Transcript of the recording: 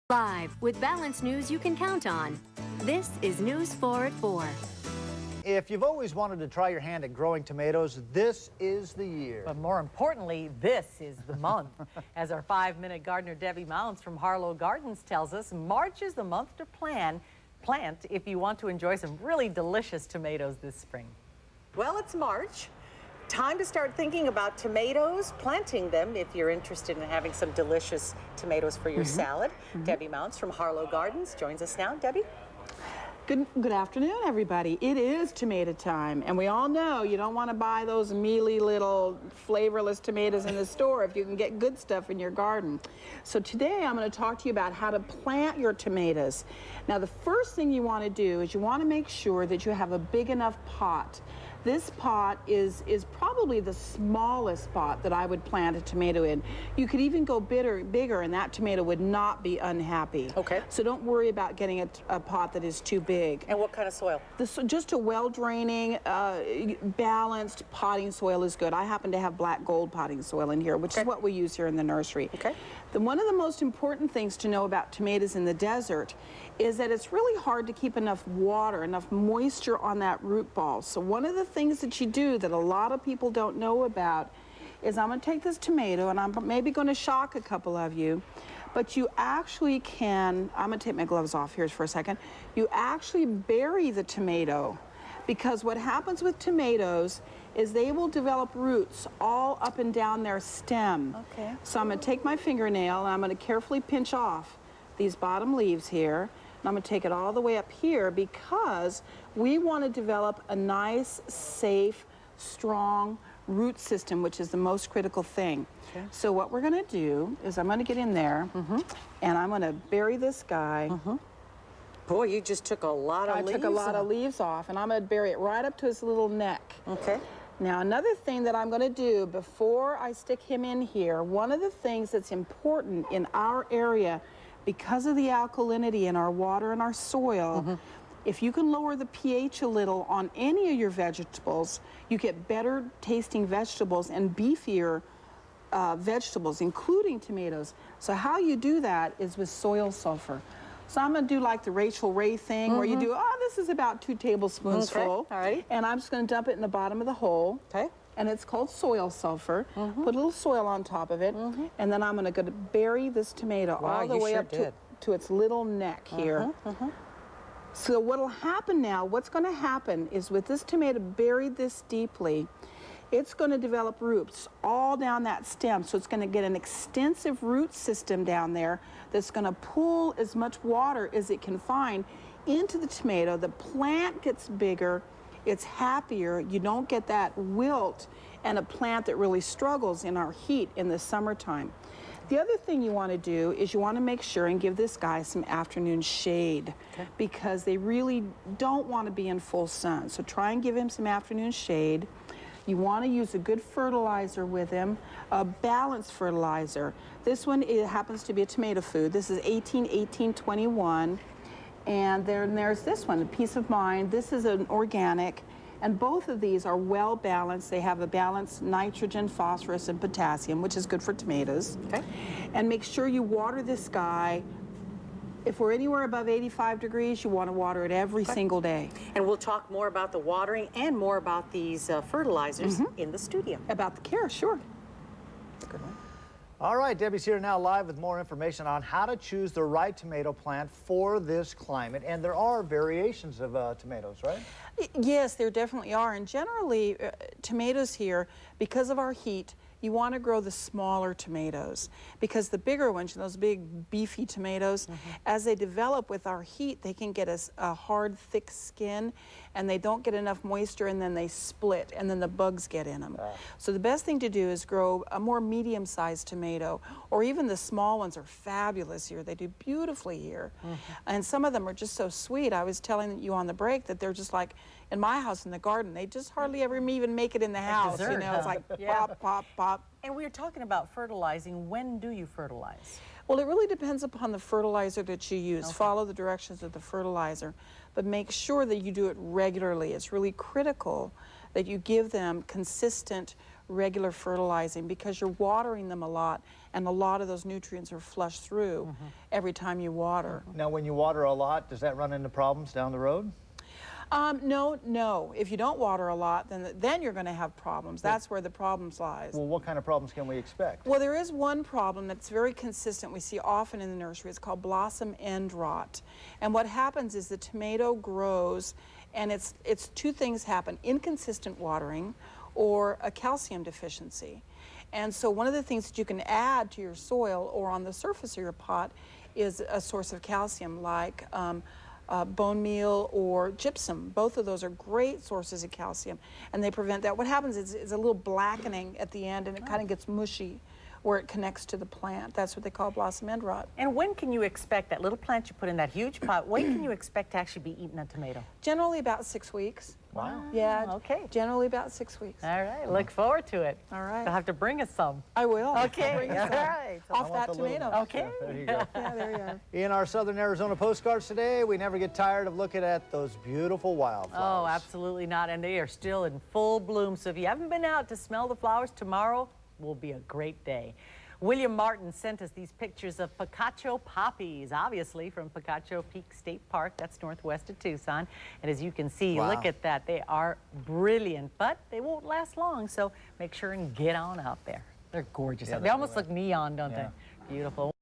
Live with balanced news you can count on. This is News 4 at 4. If you've always wanted to try your hand at growing tomatoes, this is the year. But more importantly, this is the month. As our 5-minute gardener Debbie Mounts from Harlow Gardens tells us, March is the month to plant if you want to enjoy some really delicious tomatoes this spring. Well, it's March. Time to start thinking about tomatoes, planting them if you're interested in having some delicious tomatoes for your salad. Debbie Mounts from Harlow Gardens joins us now. Debbie? Good afternoon, everybody. It is tomato time, and we all know you don't want to buy those mealy little flavorless tomatoes in the store if you can get good stuff in your garden. So today I'm going to talk to you about how to plant your tomatoes. Now, the first thing you want to do is you want to make sure that you have a big enough pot. This pot is probably the smallest pot that I would plant a tomato in. You could even go bigger and that tomato would not be unhappy. Okay. So don't worry about getting a pot that is too big. And what kind of soil? Just a well-draining, balanced potting soil is good. I happen to have black gold potting soil in here, which is what we use here in the nursery. Okay. One of the most important things to know about tomatoes in the desert is that it's really hard to keep enough water, enough moisture on that root ball. So one of the things that you do that a lot of people don't know about is I'm going to take this tomato and I'm maybe going to shock a couple of you, but you actually can, I'm going to take my gloves off here for a second, you actually bury the tomato, because what happens with tomatoes is they will develop roots all up and down their stem. Okay. So I'm going to take my fingernail and I'm going to carefully pinch off these bottom leaves here. And I'm going to take it all the way up here because we want to develop a nice, safe, strong root system, which is the most critical thing. Okay. So what we're going to do is I'm going to get in there and I'm going to bury this guy. Boy, you just took a lot of leaves. I took a lot of leaves off, and I'm going to bury it right up to his little neck. Okay. Now, another thing that I'm going to do before I stick him in here, one of the things that's important in our area, because of the alkalinity in our water and our soil, if you can lower the pH a little on any of your vegetables, you get better tasting vegetables and beefier vegetables, including tomatoes. So how you do that is with soil sulfur. So I'm going to do like the Rachel Ray thing where you do, this is about 2 tablespoons full. All right. And I'm just going to dump it in the bottom of the hole. Okay. And it's called soil sulfur. Put a little soil on top of it. And then I'm going to bury this tomato all the way up to its little neck here. So what'll happen now, what's going to happen is with this tomato buried this deeply, it's going to develop roots all down that stem. So it's going to get an extensive root system down there that's going to pull as much water as it can find into the tomato. The plant gets bigger, it's happier, you don't get that wilt and a plant that really struggles in our heat in the summertime. The other thing you want to do is you want to make sure and give this guy some afternoon shade because they really don't want to be in full sun. So try and give him some afternoon shade. You want to use a good fertilizer with him, a balanced fertilizer. This one, it happens to be a tomato food. This is 18-18-21. And then there's this one, Peace of Mind. This is an organic. And both of these are well balanced. They have a balanced nitrogen, phosphorus, and potassium, which is good for tomatoes. Okay. And make sure you water this guy. If we're anywhere above 85 degrees, you want to water it every single day. And we'll talk more about the watering and more about these fertilizers in the studio. About the care, sure. Good one. All right, Debbie's here now live with more information on how to choose the right tomato plant for this climate. And there are variations of tomatoes, right? Yes, there definitely are. And generally, tomatoes here, because of our heat, you want to grow the smaller tomatoes because the bigger ones, those big beefy tomatoes, as they develop with our heat, they can get a hard, thick skin and they don't get enough moisture and then they split and then the bugs get in them. So the best thing to do is grow a more medium-sized tomato, or even the small ones are fabulous here. They do beautifully here. And some of them are just so sweet. I was telling you on the break that they're just like, in my house in the garden, they just hardly ever even make it in the house. Dessert, you know, it's like pop, pop, pop. And we were talking about fertilizing. When do you fertilize? Well, it really depends upon the fertilizer that you use. Follow the directions of the fertilizer, but make sure that you do it regularly. It's really critical that you give them consistent, regular fertilizing because you're watering them a lot and a lot of those nutrients are flushed through every time you water. Now, when you water a lot, does that run into problems down the road? No. If you don't water a lot, then you're going to have problems. That's where the problems lies. Well, what kind of problems can we expect? Well, there is one problem that's very consistent we see often in the nursery. It's called blossom end rot. And what happens is the tomato grows, and it's two things happen: inconsistent watering or a calcium deficiency. And so one of the things that you can add to your soil or on the surface of your pot is a source of calcium, like bone meal or gypsum. Both of those are great sources of calcium, and they prevent that. What happens is a little blackening at the end, and it kind of gets mushy where it connects to the plant. That's what they call blossom end rot. And when can you expect that little plant you put in that huge pot, when can you expect to actually be eating a tomato? Generally about 6 weeks. Wow. Yeah, okay. Generally about 6 weeks. All right, look forward to it. All right. You'll have to bring us some. I will. Okay, Bring all us some. right. Off that tomato. Okay. There you go. Yeah, there you go. In our Southern Arizona postcards today, we never get tired of looking at those beautiful wildflowers. Oh, absolutely not. And they are still in full bloom. So if you haven't been out to smell the flowers, tomorrow will be a great day. William Martin sent us these pictures of Picacho poppies, obviously from Picacho Peak State Park. That's northwest of Tucson. And as you can see, Wow. look at that. They are brilliant, but they won't last long. So make sure and get on out there. They're gorgeous. Yeah, They they're almost really look neon, don't Yeah. they? Beautiful.